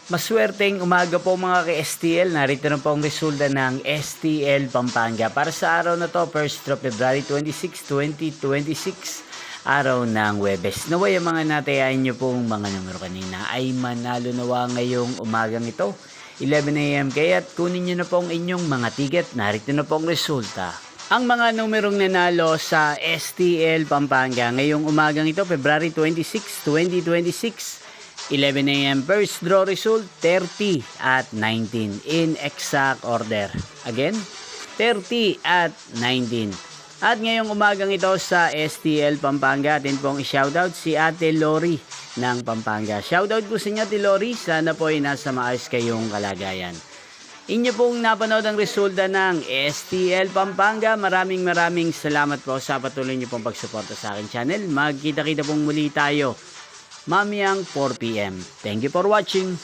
Maswerteng umaga po mga ka-STL. Narito na po ang resulta ng STL Pampanga. Para sa araw na to, 1st of February 26, 2026, araw ng Webes. Naway ang mga natayain nyo pong mga numero kanina ay manalo nawa ngayong umagang ito, 11 AM. Kaya't kunin nyo na po ang inyong mga ticket. Narito na po ang resulta. Ang mga numerong nanalo sa STL Pampanga ngayong umagang ito, February 26, 2026, 11 AM. First draw result, 30 at 19 in exact order. Again, 30 at 19. At ngayong umagang ito sa STL Pampanga, atin pong i-shoutout si Ate Lori ng Pampanga. Shoutout po sa inyo, Ate Lori. Sana po ay nasa maayos kayong kalagayan. Inyo pong napanood ang resulta ng STL Pampanga. Maraming salamat po sa patuloy nyo pong pagsuporta sa aking channel. Magkita-kita pong muli tayo mamayang 4 PM. Thank you for watching.